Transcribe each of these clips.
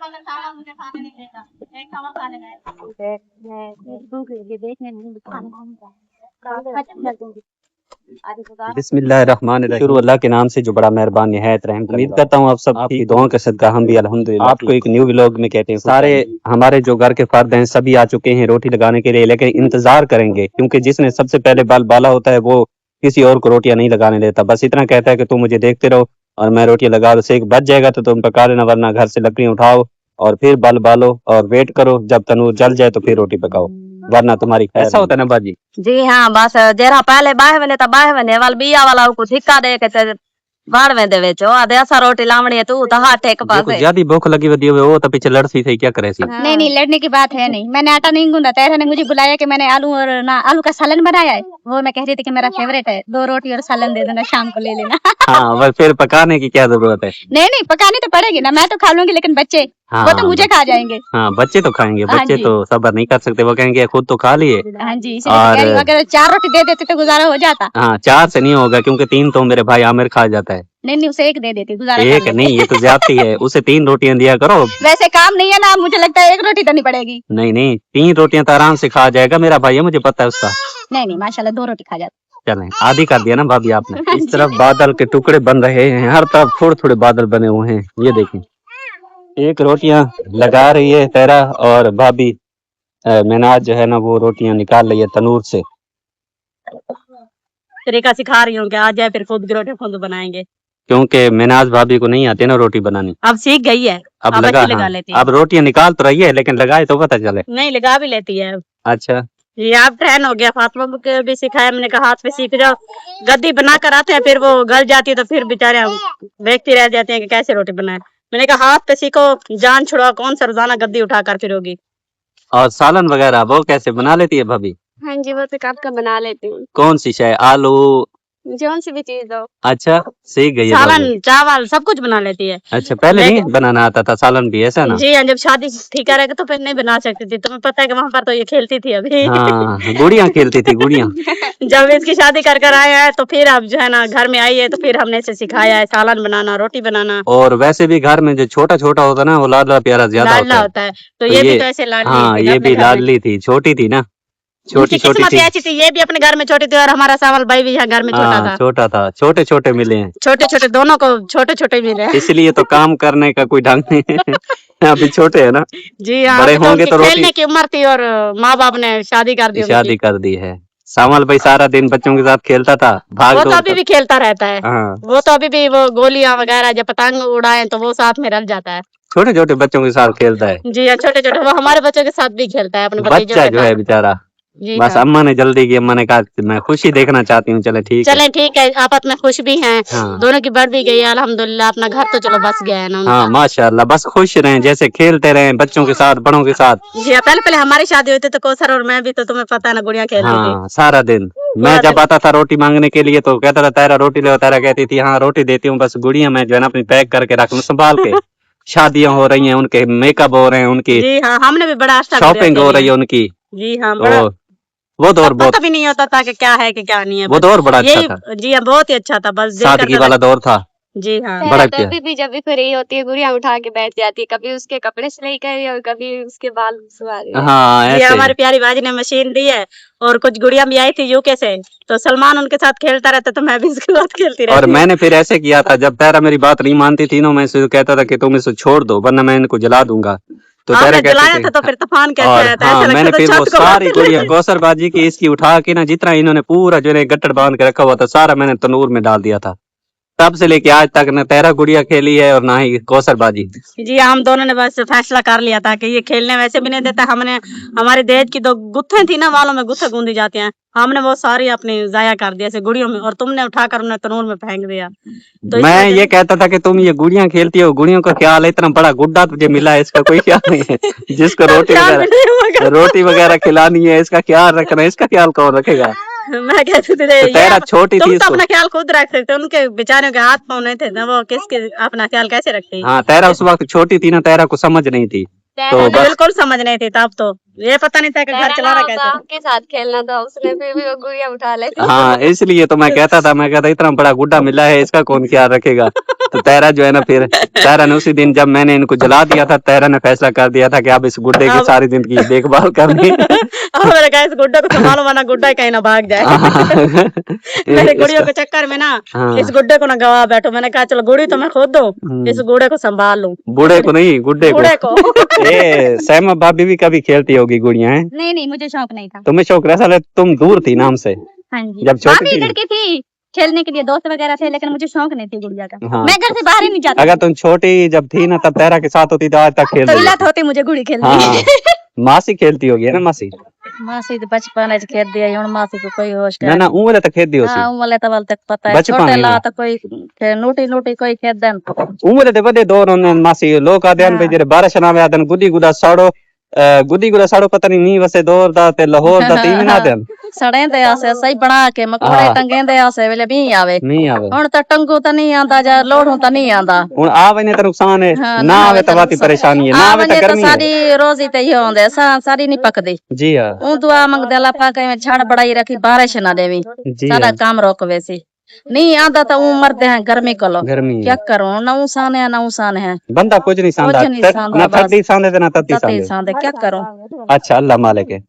मुझे खाने नहीं देता, एक खाना खाने बिस्मिल्लाहिर्रहमानिर्रहीम। शुरू अल्लाह के नाम से जो बड़ा मेहरबान निहायत रहम। उम्मीद करता हूँ आप सब आपकी दुआओं के सदका हम भी अल्हम्दुलिल्लाह आपको एक न्यू व्लॉग में कहते हैं। सारे हमारे जो घर के फर्द हैं सभी आ चुके हैं रोटी लगाने के लिए, लेकिन इंतजार करेंगे क्योंकि जिसने सबसे पहले बाल बाला होता है वो किसी और को रोटियां नहीं लगाने देता। बस इतना कहता है कि तुम मुझे देखते रहो और मैं रोटियां लगा दो। सेक बच जाएगा तो तुम पका लेना, वरना घर से लकड़ियां उठाओ और फिर बल बालो और वेट करो जब तनूर जल जाए तो फिर रोटी पकाओ, वरना तुम्हारी ऐसा होता है ना बाजी। जी हाँ, बस जरा पहले बाह बने तो बाह बने वाल बिया वाला को ठिका दे के बाढ़ में देवे चो आधे ऐसा रोटी लावणी तू तो हाथ टेक पास ज्यादा भूख लगी हुई है वो तो पीछे लड़ती थी, क्या करे सी। नहीं लड़ने की बात है नहीं, मैंने आटा नहीं गूंदा, तेरे ने मुझे बुलाया कि मैंने आलू और ना आलू का सालन बनाया है, वो मैं कह रही थी कि मेरा फेवरेट है, 2 रोटी और सालन दे देना, शाम को ले लेना। हाँ, बस फिर पकाने की क्या जरूरत है। नहीं पकानी तो पड़ेगी ना, मैं तो खा लूंगी लेकिन बच्चे हाँ, वो तो मुझे खा जाएंगे। हाँ, बच्चे तो खाएंगे, बच्चे तो सब्र नहीं कर सकते, वो कहेंगे खुद तो खा लिए। हाँ जी, और अगर 4 रोटी दे देते तो गुजारा हो जाता। हाँ, 4 से नहीं होगा क्योंकि 3 तो मेरे भाई आमिर खा जाता है। नहीं उसे 1 दे देती, गुजारा एक नहीं, ये तो ज्यादती है, उसे 3 रोटियां दिया करो। वैसे काम नहीं है ना, मुझे लगता है 1 रोटी देनी पड़ेगी। नहीं 3 रोटियां तो आराम से खा जाएगा मेरा भाई है, मुझे पता है उसका। नहीं माशाल्लाह 2 रोटी खा जाता। चलें, आधी कर दिया ना भाभी आपने। इस तरफ बादल के टुकड़े बन रहे हैं, हर तरफ थोड़े थोड़े बादल बने हुए हैं। ये देखें, एक रोटियां लगा रही है तेरा और भाभी मेनाज जो है ना वो रोटियां निकाल रही है तनूर से। तरीका सिखा रही हूँ कि आ जाए फिर खुद की रोटी खुद बनाएंगे, क्योंकि मेनाज भाभी को नहीं आती ना रोटी बनानी। अब सीख गई है, अब लगा लेती है। अब रोटियां निकाल तो रही है लेकिन लगाए तो पता चले। नहीं लगा भी लेती है। अच्छा, ये आप ट्रेन हो गया, फातिमा को भी सिखाया मैंने कहा हाथ पे सीख जाओ। गद्दी बना कर आते हैं फिर वो गल जाती है तो फिर बेचारे देखती रह जाते हैं कि कैसे रोटी बनाए। मैंने कहा हाथ पे सीखो, जान छुड़ाओ, कौन सा रोजाना गद्दी उठा कर फिरोगी। और सालन वगैरह वो कैसे बना लेती है भाभी? हाँ जी, वो तो कब का बना लेती हूँ। कौन सी शाय, आलू जौन सी भी चीज दो। अच्छा, सीख गई है। सालन चावल सब कुछ बना लेती है। अच्छा, पहले नहीं बनाना आता था सालन भी, ऐसा ना? जी हाँ, जब शादी ठीक रहेगा तो फिर नहीं बना सकती थी। तुम्हें पता है कि वहाँ पर तो ये खेलती थी अभी। हाँ, गुड़ियाँ खेलती थी गुड़ियाँ। जब इसकी शादी कर आए हैं तो फिर अब जो है ना घर में आई है तो फिर हमने इसे सिखाया है सालन बनाना, रोटी बनाना। और वैसे भी घर में जो छोटा छोटा होता है ना वो लाडला प्यारा ज्यादा होता है, तो ये भी तो ऐसे लाडली। हाँ, ये भी लाडली थी, छोटी थी ना, छोटी छोटी थी। ये भी अपने घर में छोटी थी और हमारा सावल भाई भी घर में छोटा था। छोटे छोटे मिले हैं, छोटे दोनों को छोटे मिले हैं। इसलिए तो काम करने का कोई ढंग नहीं है। अभी छोटे है ना जी हाँ, बड़े होंगे तो खेलने की उम्र थी और माँ बाप ने शादी कर दी है। सावल भाई सारा दिन बच्चों के साथ खेलता था, वो तो अभी भी खेलता रहता है। हाँ। वो तो अभी भी वो गोलियां वगैरह जब पतंग उड़ाए तो वो साथ में रल जाता है, छोटे छोटे बच्चों के साथ खेलता है। जी हाँ, छोटे वो हमारे बच्चों के साथ भी खेलता है, अपने बच्चा जो है बेचारा। बस हाँ। अम्मा ने जल्दी की, अम्मा ने कहा मैं खुशी देखना चाहती हूँ। चले ठीक है, आपस में खुश भी हैं। हाँ। दोनों की बढ़ भी गई है अल्हम्दुलिल्लाह, अपना घर तो चलो बस गया है ना। हाँ माशाल्लाह, बस खुश रहें, जैसे खेलते रहें बच्चों के साथ बड़ों के साथ। जी हाँ, पहले हमारी शादी हुई थी तो कौसर और मैं भी तो तुम्हें पता है ना गुड़िया खेलती थी सारा दिन। मैं जब आता था रोटी मांगने के लिए तो कहता था तारा रोटी ले, तारा कहती थी हाँ रोटी देती हूँ, बस गुड़िया मैं जो है ना अपनी पैक करके रख लूँ संभाल के। शादियां हो रही हैं उनके, मेकअप हो रहे हैं उनकी। जी हाँ, हमने भी बड़ा शॉपिंग हो रही है उनकी। जी हाँ, वो दौर बहुत कभी नहीं होता था कि क्या है कि क्या नहीं है। वो दौर बड़ा अच्छा था। जी हाँ, बहुत ही अच्छा था। बस सादगी वाला दौर था। जी हाँ, बड़ा कभी भी जब भी फ्री होती है गुड़िया उठा के बैठ जाती है, कभी उसके कपड़े सिलाई करी और कभी उसके बाल सुधा रही है। हाँ, ऐसे हमारी प्यारी बाजी ने मशीन दी है और कुछ गुड़िया भी आई थी यूके से, तो सलमान उनके साथ खेलता रहता तो मैं भी उसके साथ खेलती रहती। और मैंने फिर ऐसे किया था, जब तारा मेरी बात नहीं मानती थी ना, मैं कहता था कि तुम इसे छोड़ दो वरना मैं इनको जला दूंगा। तो जलाया था तो फिर तूफान कैसे आता है। हाँ, मैंने फिर वो सारी गुड़िया कौसरबाजी की इसकी उठा के ना, जितना इन्होंने पूरा जो है गट्टड़ बांध के रखा हुआ था सारा मैंने तनूर में डाल दिया था। तब से लेके आज तक न तेरा गुड़िया खेली है और ना ही कौसरबाजी। जी, हम दोनों ने बस फैसला कर लिया था कि ये खेलने वैसे भी नहीं देता। हमने हमारे दहेज की 2 गुत्थे थी ना, वालों में गुत्थे गूंदी जाती हैं, हमने वो सारी अपनी जाया कर दिया ऐसे गुड़ियों में, और तुमने उठाकर उन्हें तनूर में फेंक दिया। तो मैं ये कहता था कि तुम ये गुड़ियां खेलती हो, गुड़ियों का ख्याल है, इतना बड़ा गुड्डा तुझे मिला है, इसका कोई ख्याल नहीं है। जिसको रोटी वगैरह खिलानी है इसका ख्याल रखना है, इसका ख्याल कौन रखेगा? मैं कहती थी तो तेरा छोटी थी, तो अपना ख्याल खुद रख सकते, उनके बेचारों के हाथ पाँव नहीं थे ना, वो किसके अपना ख्याल कैसे रखते? हाँ, तेरा उस वक्त छोटी थी ना, तेरा को समझ नहीं थी, तो बिल्कुल समझ नहीं थी तब तो। ये पता नहीं था कि घर चला रहा कैसे। आपके साथ खेलना था उसने, फिर भी वो गुड़िया उठा लेती। हाँ इसलिए तो मैं कहता था, मैं कहता इतना बड़ा गुड्डा मिला है, इसका कौन ख्याल रखेगा। तो तेरा जो है ना, फिर तेरा ने उसी दिन जब मैंने इनको जला दिया था, तेरा ने फैसला कर दिया था कि अब इस गुड्डे की सारी जिंदगी देखभाल करनी। और मैंने कहा इस गुड्डे को संभालो वरना गुड्डा कहीं ना भाग जाए। मेरे गुड़ियों के चक्कर में ना इस गुड्डे को ना गवा बैठो। मैंने कहा चलो गुड़ी तो मैं खुद दूं, इस गुड़े को संभाल लूं। बूढ़े को नहीं, गुड्डे को। ये सहमा भाभी भी कभी खेलती होगी गुड़िया है? नहीं मुझे शौक नहीं था। तुम्हें शौक रहा? साले तुम दूर थी नाम से। हाँ जी, जब छोटी भाभी थी लड़की थी, खेलने के लिए दोस्त वगैरह थे, लेकिन मुझे शौक नहीं थी गुड़िया का। हाँ। मैं घर से बाहर ही नहीं जाती। अगर तुम छोटी जब थी ना, तब तेरा के साथ होती तो आज तक खेल तो इलात होती मुझे गुड़ी खेलने हाँ की। मासी खेलती होगी है ना मासी? मासी तो बचपन से खेल दिया, हुन मासी को कोई होश ना ना उम्र तक खेलती होगी। हाँ उमले तो तक पता है, बचपन छोटे में ला तो कोई नोटी कोई खेद देन। उम्र ते बड़े दौर होने मासी लोग आदे हैं पे जेरे बारिश ना आदन गुदी गुदा साड़ो पता नहीं नी वसे दौर दा ते लाहौर दा तीन ना देन सड़े दे आसे सही बना के मकोड़े टंगे दे आसे वेले भी आवे। नहीं आवे हुन तो टंगू तो नहीं आंदा, जा लोड़ू तो नहीं आंदा। हुन आवे ने तो नुकसान है, ना आवे तो बाती परेशानी है, ना आवे तो गर्मी है। सारी रोजी ते यो होंदे सारी नहीं पकदी। जी हां ऊ दुआ मंगदे अल्लाह पाक में छाड़ बड़ाई रखी, बारिश ना देवी, जी सारा हां काम रोक वैसी। नहीं आंदा तो ऊ मरते हैं गर्मी कलो, गर्मी क्या करूं ना उसान है ना उसान है। बंदा कुछ नहीं सांदा, कुछ नहीं सांदा, ना बस। ठंडी सांदे ते ना तत्ती तते सांदे। सांदे क्या करूं। अच्छा अल्लाह मालिक है।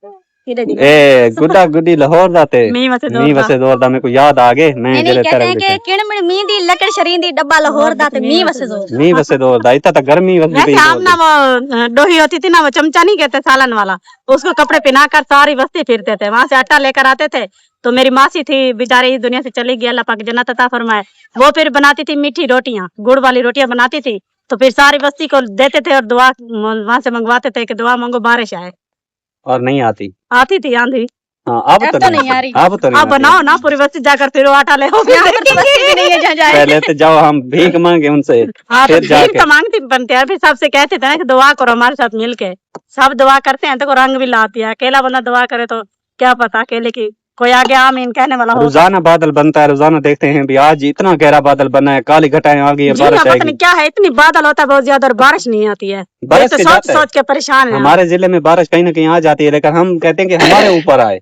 ए गुड्डा गुड्डी लाहौर दा ते मी मी वसे दौर दा मेरे को याद आ गए। मैं नहीं जेरे कहते तरह हैं कि किण मी दी लकड़ शरीर दी डब्बा लाहौर दा ते मी वसे दो। मी वसे दौर दा इतना तो गर्मी वसी वैसे हम ना वो डोही होती थी ना, वो चमचा नहीं कहते सालन वाला, उसको कपड़े पहना कर सारी बस्ती फिरते थे, वहां से आटा लेकर आते थे। तो मेरी मासी थी बेचारी इस दुनिया से चली गई, अल्लाह पाक जन्नत अता फरमाए। वो फिर बनाती थी मीठी रोटियां, गुड़ वाली रोटियां बनाती थी, तो फिर सारी बस्ती को देते थे और दुआ वहां से मंगवाते थे कि दुआ मांगो बारिश आए। और नहीं आती थी आंधी। हाँ अब तो नहीं आ रही, अब तो नहीं अब बनाओ ना पूरी बस्ती जाकर फिर वो आटा ले हो गया। नहीं है जहाँ जाए। पहले तो जाओ हम भीख मांगे उनसे, हाँ तो फिर भीख जाके तो मांगती बनते हैं, फिर सबसे कहते थे ना कि दुआ करो हमारे साथ मिलके। सब दुआ करते हैं तो रंग भी लाती है, अकेला बंदा दुआ करे तो क्या पता अकेले की कोई आगे आमीन कहने वाला हो। रोजाना बादल बनता है, रोजाना देखते हैं भी आज इतना गहरा बादल बना है, काली घटाएं आ गई है, बारिश पता आएगी। नहीं क्या है, इतनी बादल होता है बहुत ज्यादा और बारिश नहीं आती है। बरस तो के सोच जाता है। सोच के परेशान है। हमारे जिले में बारिश कहीं ना कहीं आ जाती है, लेकिन हम कहते हैं कि हमारे ऊपर आए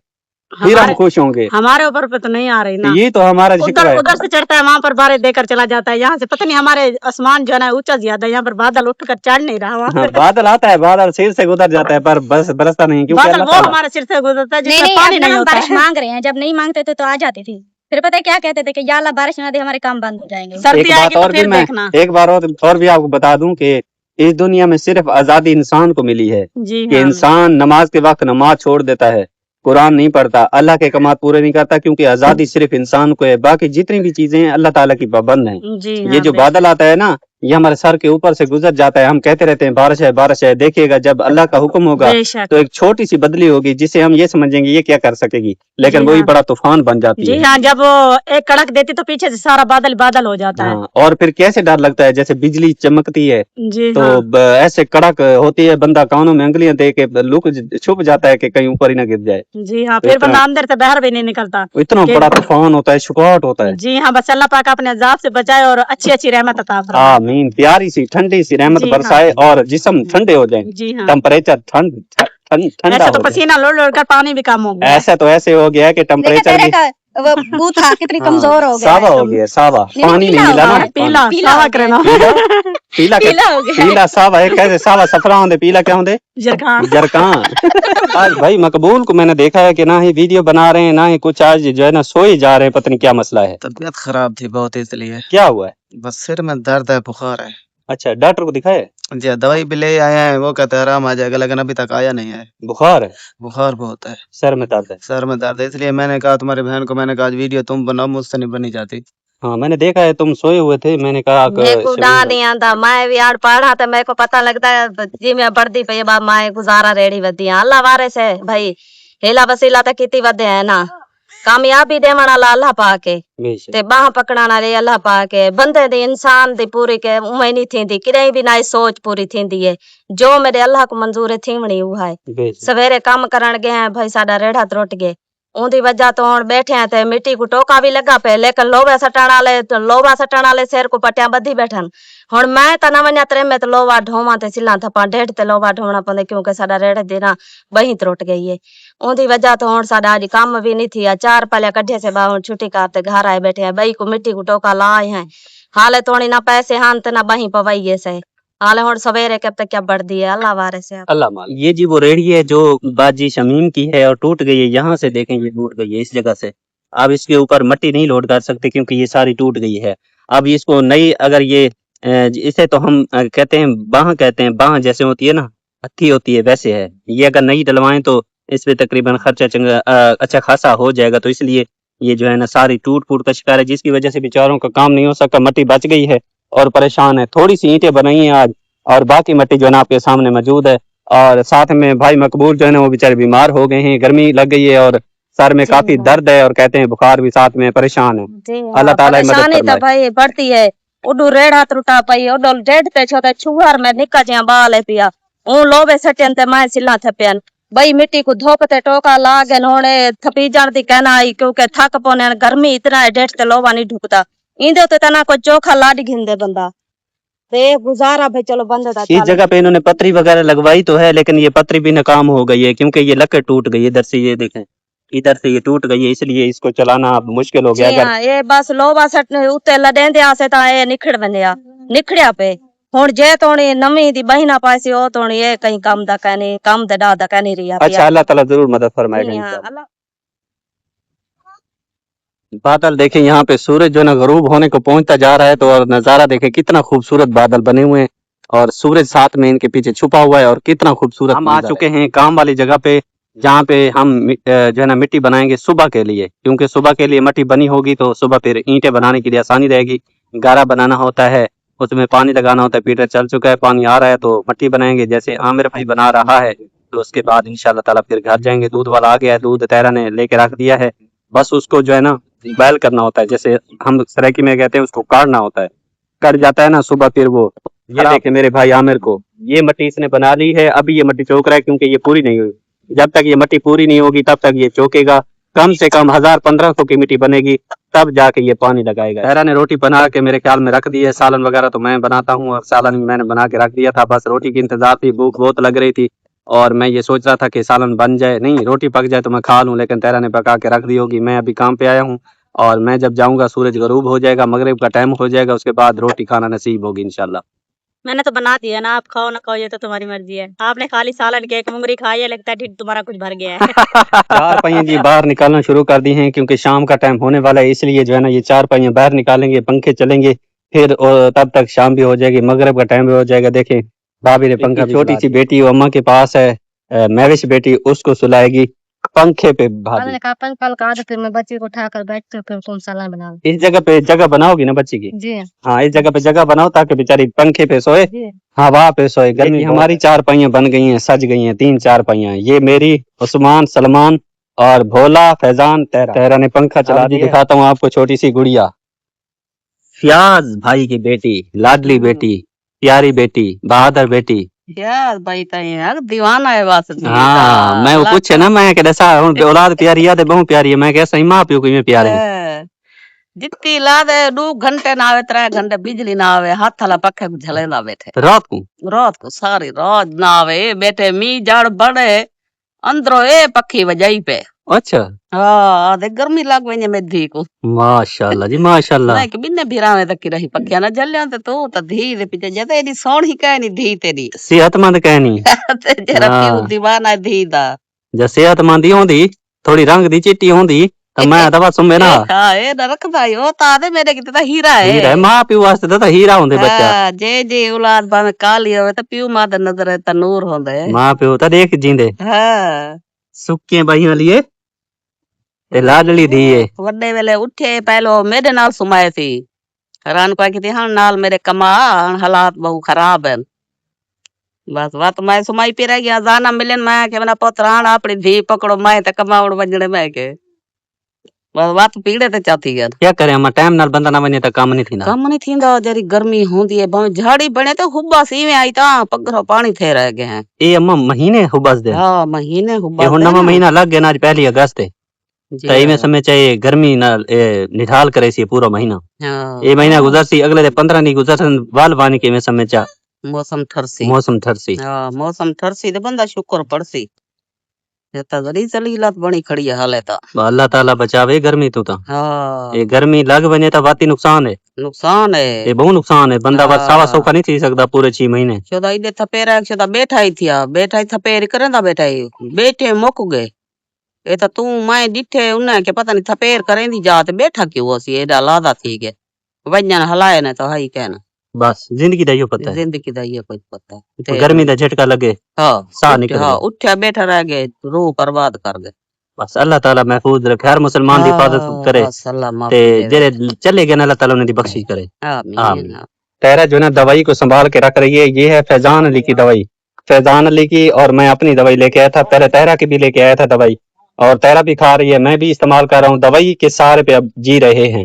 फिर हम खुश होंगे। हमारे ऊपर पे तो नहीं आ रही ना, ये तो हमारा जिक्र है। उधर से चढ़ता है वहाँ पर बारिश देकर चला जाता है, यहाँ से पता नहीं हमारे आसमान जो है ना ऊंचा ज्यादा, यहाँ पर बादल उठकर चढ़ नहीं रहा वहाँ हाँ, बादल आता है, बादल सिर से गुजर जाता है, पर बस बरसता नहीं, क्योंकि बादल अल्लाह वो ताला- हमारे सिर से गुजरता है नहीं जिसमें नहीं, पानी अब नहीं हम होता बारिश है। मांग रहे हैं, जब नहीं मांगते थे तो आ जाती थी। फिर पता है क्या कहते थे कि या अल्लाह बारिश ना दे, हमारे काम बंद हो जाएंगे। सर्दी एक आएगी बात तो और भी फिर मैं देखना। एक बार और भी आपको बता दूं कि इस दुनिया में सिर्फ आजादी इंसान को मिली है जी कि हाँ। इंसान नमाज के वक्त नमाज छोड़ देता है, कुरान नहीं पढ़ता, अल्लाह के कमात पूरे नहीं करता, क्योंकि आजादी सिर्फ इंसान को है। बाकी जितनी भी चीजें हैं अल्लाह ताला की पाबंद हैं। जी ये हाँ, जो बादल आता है ना, ये हमारे सर के ऊपर से गुजर जाता है, हम कहते रहते हैं बारिश है बारिश है। देखिएगा जब अल्लाह का हुक्म होगा बेशक। तो एक छोटी सी बदली होगी जिसे हम ये समझेंगे ये क्या कर सकेगी, लेकिन जी वही हाँ। बड़ा तूफान बन जाती जी है। हाँ, जब वो एक कड़क देती तो पीछे से सारा बादल बादल हो जाता है। हाँ, और फिर कैसे डर लगता है, जैसे बिजली चमकती है जी तो हाँ। ऐसे कड़क होती है, बंदा कानों में उंगलियां दे के लुक छुप जाता है कि कहीं ऊपर ही ना गिर जाए। जी हाँ, तो फिर इतना- बंदा अंदर से बाहर भी नहीं निकलता। इतना कि- बड़ा तूफान होता है, शुकाट होता है। जी हाँ, बस अल्लाह पाक अपने अजाब से बचाए और अच्छी अच्छी रहमत अता फरमाए। आमीन। प्यारी सी ठंडी सी रहमत जी बरसाए और जिस्म ठंडे हो जाए, जी हाँ। टेम्परेचर ठंडा ऐसा तो हो जाए। पसीना लोड़ लोड़ कर पानी भी कम हो गया। ऐसा तो ऐसे हो गया है कि देखा टेम्परेचर तेरे भी का वो बूथा कितनी कमजोर हो गया सावा है। हो गया, सावा नहीं, पानी नहीं पीला मिला हो ना, गया, पीला पीला सावा हो करे ना। पीला पीला हो गया। पीला सावा है, कैसे सावा सफरा होंदे, पीला क्या होंदे, जरखान। जरकान। आज भाई मकबूल को मैंने देखा है कि ना ही वीडियो बना रहे हैं ना ही कुछ, आज जो है ना सोए जा रहे हैं, पता नहीं क्या मसला है, तबीयत खराब थी बहुत इसलिए। क्या हुआ है? बस सिर में दर्द है, बुखार है। अच्छा डॉक्टर को दिखाए? जी दवाई भी ले आए हैं, वो कहते हैं आराम आ जाएगा, लेकिन अभी तक आया नहीं है। बुखार है, बुखार बहुत है, सर में दर्द है। सर में दर्द है, इसलिए मैंने कहा तुम्हारी बहन को, मैंने कहा आज वीडियो तुम बनाओ, मुझसे नहीं बनी जाती। हाँ मैंने देखा है तुम सोए हुए थे, मैंने कहा मेरे को डा नहीं आता, मैं भी आड़ पढ़ा तो मेरे को पता लगता है जी मैं बढ़ती पई बाप माए गुजारा रेड़ी वधी अल्लाह वारे से भाई हेला वसीला तो किती वधे है ना, कामयाबी देवण वाला अल्लाह पाके बेशक। ते बाह पकड़ण वाले अल्लाह पाके, बंदे दी इंसान दी पूरी के उम्मीद नहीं थींदी, किदे भी ना सोच पूरी थींदी है, जो मेरे अल्लाह को मंजूर है थीवणी उहा है। बेशक। सवेरे काम करण गए हैं भाई, साडा रेढ़ा त्रुट गए उनकी वजह तो हुण बैठे हैं ते मिट्टी को टोका भी लगा पे, लेकिन लोबा सटण वाले सिर को पटिया बधी बैठन। हुण मैं तो न वञा तरे में तो लोबा ढोवा ते सिला थपा ढेड ते लोबा ढोवना पौंदे, क्योंकि साडा रेड़ देना बही त्रुट गई है। उनकी वजह तो हुण साडा अज काम भी नहीं थी। 4 पहले कढ़े से बा हुण छुट्टी करते घर आए बैठे हैं। बई को मिट्टी को टोका लाए हैं, हाले थोड़ी ना पैसे हान ते ना बही पवाइए से। हाले हुण सवेरे कब तक क्या बढ़दी है, अल्लाह वारे से। अल्लाह मालिक। ये जी वो रेड़ी है जो बाजी शमीम की है और टूट गई है। यहाँ से देखें ये टूट गई है इस जगह से। अब इसके ऊपर मट्टी नहीं लोड कर सकते क्योंकि ये सारी टूट गई है। अब इसको नई अगर ये इसे तो हम कहते हैं बाह, कहते हैं बाह जैसे होती है ना, हत्थी होती है, वैसे है ये। अगर नई डलवाएं तो इस पे तकरीबन खर्चा अच्छा खासा हो जाएगा। तो इसलिए ये जो है ना सारी टूट फूट का शिकार है, जिसकी वजह से बेचारों का काम नहीं हो सका। मट्टी बच गई है और परेशान है। थोड़ी सी ईंटें बनाई हैं आज और बाकी मट्टी जो है ना आपके सामने मौजूद है। और साथ में भाई मकबूल जो है ना वो बेचारे बीमार हो गए हैं, गर्मी लग गई है और सर में काफी दर्द है और कहते हैं बुखार भी साथ में, परेशान है। अल्लाह ताला मदद परेशानी तो फरमाए। भाई बढ़ती है। उडू रेड़ा त्रुटा पई, उडो डेढ़ ते छोटे छुआर में निका जिया बाल है पिया। ऊ लोबे सटन ते मैं सिला थपन बई मिट्टी को धोपते टोका लागन होने थपी जान दी कहना आई, क्योंकि थक पौने गर्मी इतना है, डेढ़ ते लोबा नहीं ढुकता। इंदे ते तना को चोखा लाड घिंदे बंदा ते गुजारा भाई चलो बंदे दा इस जगह पे इन्होंने पतरी वगैरह लगवाई तो है, लेकिन ये पतरी भी नाकाम हो गई है क्योंकि ये लकड़ टूट गई है। इधर से ये देखें, इधर से ये टूट गई है, इसलिए इसको चलाना अब मुश्किल हो गया। अगर ये बस लोबा सट उत्ते लडेंदे आसे ता ये निखड़ बंदिया निखड़िया पे। हुण जे तोणी नवी दी बहिना पासी ओ तोणी ये कहीं काम दा कहनी काम दा दा कहनी रिया। अच्छा अल्लाह ताला जरूर मदद फरमाएगा इंशाअल्लाह। अल्लाह बादल देखें, यहाँ पे सूरज जो ना गरूब होने को पहुंचता जा रहा है, तो और नजारा देखें कितना खूबसूरत बादल बने हुए हैं और सूरज साथ में इनके पीछे छुपा हुआ है और कितना खूबसूरत। हम आ चुके हैं काम वाली जगह पे, जहाँ पे हम जो है ना मिट्टी बनाएंगे सुबह के लिए, क्योंकि सुबह के लिए मिट्टी बनी होगी तो सुबह फिर ईंटें बनाने के लिए आसानी रहेगी। गारा बनाना होता है, उसमें पानी लगाना होता है। पीटर चल चुका है, पानी आ रहा है, तो मिट्टी बनाएंगे जैसे आमिर भाई बना रहा है। तो उसके बाद इंशाल्लाह ताला फिर घर जाएंगे। दूध वाला आ गया है, दूध तैरा ने लेके रख दिया है, बस उसको जो है ना बैल करना होता है, जैसे हम सराइकी में कहते हैं, उसको काटना होता है। कट जाता है ना सुबह, फिर वो ये देखे मेरे भाई आमिर को, ये मिट्टी इसने बना ली है। अभी ये मिट्टी चौक रहा है क्योंकि ये पूरी नहीं हुई। जब तक ये मिट्टी पूरी नहीं होगी तब तक ये चौकेगा। कम से कम 1000-1500 की मिट्टी बनेगी, तब जाके ये पानी लगाएगा। तैरा ने रोटी बना के मेरे ख्याल में रख दी है। सालन वगैरह तो मैं बनाता हूँ और सालन मैंने बना के रख दिया था। बस रोटी की इंतजार थी, भूख बहुत लग रही थी और मैं ये सोच रहा था कि सालन बन जाए, नहीं रोटी पक जाए तो मैं खा लूँ, लेकिन तैरा ने पका के रख दी होगी। मैं अभी काम पे आया हूँ और मैं जब जाऊंगा सूरज गरूब हो जाएगा, मगरिब का टाइम हो जाएगा, उसके बाद रोटी खाना नसीब होगी इंशाल्लाह। मैंने तो बना दिया ना, आप खाओ ना खाओ ये तो तुम्हारी मर्जी है। आपने खाली सालन के एक मुंगरी खाई है, लगता है ढिड तुम्हारा कुछ भर गया है। 4 पहिए जी बाहर निकालना शुरू कर दी हैं क्योंकि शाम का टाइम होने वाला है, इसलिए जो है ना ये 4 पहिए बाहर निकालेंगे, पंखे चलेंगे, फिर और तब तक शाम भी हो जाएगी, मगरिब का टाइम भी हो जाएगा। देखें भाभी ने पंखा, छोटी सी बेटी अम्मा के पास है, महविश बेटी, उसको सुलाएगी पंखे पे। भाभी कहा कल का आदत है, मैं बच्चे को उठाकर बैठते फिर तुम सालन बनाओ। इस जगह पे जगह बनाओगी ना बच्ची की? जी हाँ, इस जगह पे जगह बनाओ ताकि बेचारी पंखे पे सोए, जी। हवा पे सोए। गर्मी हमारी 4 पहियां बन गई हैं, सज गई हैं। 3-4 पहियां, ये मेरी, उस्मान, सलमान और भोला, फैजान, तैरा ने पंखा चला दिया। दिखाता हूँ आपको छोटी सी गुड़िया, फयाज भाई की बेटी, लाडली बेटी, प्यारी बेटी, बहादुर बेटी। यार भाई ताई दीवाना है बस। हाँ, मैं वो पूछे ना, मैं कहता सा हुन औलाद प्यारी है, बहुत प्यारी है। मैं कह सही मां प्यो की प्यारे हैं। जितनी ला दे 2 घंटे ना आवे, 3 घंटे बिजली ना आवे, हाथ वाला पखे को झलेला बैठे रात को सारी रात ना आवे बैठे। मी जड़ बड़े अंदरो ए पखी वजाई पे। अच्छा हाँ, दे गर्मी लग वने में धी को। माशाल्लाह जी माशाल्लाह। मैं कि बिन्ने भिरावे तक की रही पखिया ना जल्या ते तू त धी दे पीछे जदे दी सोहणी कहनी धी तेरी सेहतमंद कहनी ते जरा प्यू दीवाना धी दा। जे सेहतमंद ही होंदी, थोड़ी रंग दी चिट्टी होंदी तो मैं दवा सुमे ना। हां ए न रखदा यो ता दे मेरे किते ता हीरा है। हीरा है, मां प्यो वास्ते तो हीरा होंदे बच्चा। जे जे औलाद भावे काली होवे त प्यू मां दा नजर है त नूर होंदे। मां प्यो तो देख जींदे। हां, सुक्के बहियां लिए ते लाडली धीए। वड्डे वेले उठे पहलो मेरे नाल सुमाए थी। हैरान को कि हां नाल मेरे कमा हालात बहु खराब है। बस बात मैं सुमाई पे रह गया, जाना मिलन मैं के मना पुत्रान अपनी धी पकड़ो, मैं त कमावड़ वजणे मैं के बस बात पीड़े ते चाती गया। क्या करे अम्मा, टाइम नाल बंदा ना वने त काम नहीं थींदा। काम नहीं थींदा, जरी गर्मी होंदी है, भावे झाड़ी बने तो हुब्बा सी में आई ता पगरो पानी थे रह गए हैं। ए अम्मा महीने हुबस दे। हां, महीने हुब्बा। ये हुन नवा महीना लग गया ना, आज 1 अगस्त है। तई में समय चाहिए गर्मी ना निढाल करे सी पूरा महीना ये महीना गुजर सी अगले दे 15 नहीं गुजर वाल पानी के में समय चा मौसम ठरसी मौसम ठरसी मौसम ठरसी तो बंदा शुक्र पड़सी ये तो गरी चली लत बनी खड़ी है हाले तो अल्लाह ताला बचावे गर्मी तो हाँ ये गर्मी लग वने तो बाती नुकसान है नुकसान है ये बहुत नुकसान है बंदा बस हाँ। 125 का नहीं थी सकता पूरे 6 महीने छोदा इने थपेरा छोदा बैठा ही थिया बैठा ही थपेर करंदा बैठा ही बैठे मुक गए ये तो तू मैं डिठे उन्हें के पता नहीं थपेर करेंदी जात बैठा क्यों होसी एडा लादा थी के वजन हलाए न तो हाई कहना बस जिंदगी दा यो पता है जिंदगी दा ये कुछ पता है गर्मी दा झटका लगे हाँ साह निकल हाँ गए। उठा बैठा रह गए रूह बर्बाद कर गए बस अल्लाह ताला महफूज रखे हर मुसलमान की हिफाजत करे बस अल्लाह माफ ते करे। जेरे चले गए ना अल्लाह ताला उन्हें दी बख्शिश करे आमीन आमीन। तेरा जो ना दवाई को संभाल के रख रही है ये है फैजान अली की दवाई फैजान अली की और मैं अपनी दवाई लेके आया था पहले तेरा की भी लेके आया था दवाई और तेरा भी खा रही है मैं भी इस्तेमाल कर रहा हूँ दवाई के सहारे पे अब जी रहे हैं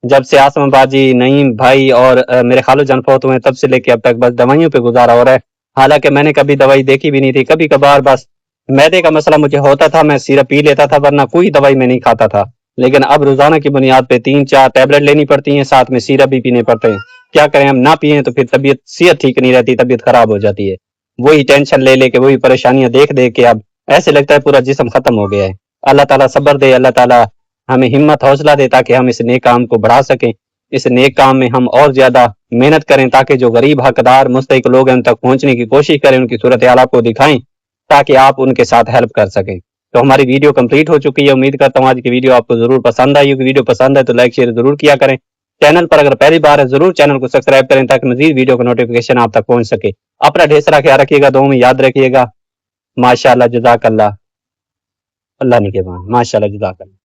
जब से आसमा बाजी नईम भाई और मेरे खालू जान फौत हुए तब से लेके अब तक बस दवाइयों पे गुजारा हो रहा है हालांकि मैंने कभी दवाई देखी भी नहीं थी कभी कभार बस मैदे का मसला मुझे होता था मैं सिरप पी लेता था वरना कोई दवाई में नहीं खाता था लेकिन अब रोजाना की बुनियाद पे 3-4 टैबलेट लेनी पड़ती हैं साथ में सिरप भी पीने पड़ते हैं क्या करें हम ना पिए तो फिर तबीयत सेहत ठीक नहीं रहती तबीयत खराब हो जाती है वही टेंशन ले लेके वही परेशानियां देख देख के अब ऐसे लगता है पूरा जिस्म खत्म हो गया है अल्लाह ताला सब्र दे अल्लाह ताला हमें हिम्मत हौसला दे ताकि हम इस नेक काम को बढ़ा सकें इस नेक काम में हम और ज्यादा मेहनत करें ताकि जो गरीब हकदार मुस्तहिक लोग हैं उन तक पहुंचने की कोशिश करें उनकी सूरत हाल आपको दिखाएं ताकि आप उनके साथ हेल्प कर सकें तो हमारी वीडियो कंप्लीट हो चुकी है उम्मीद करता हूँ आज की वीडियो आपको जरूर पसंद आई होगी वीडियो पसंद है तो लाइक शेयर जरूर किया करें चैनल पर अगर पहली बार है जरूर चैनल को सब्सक्राइब करें ताकि मजीद वीडियो का नोटिफिकेशन आप तक पहुंच सके अपना ढेर सारा ख्याल रखिएगा दुआ में याद रखिएगा माशाल्लाह जज़ाकल्लाह अल्लाह निगहबान माशाल्लाह जज़ाकल्लाह।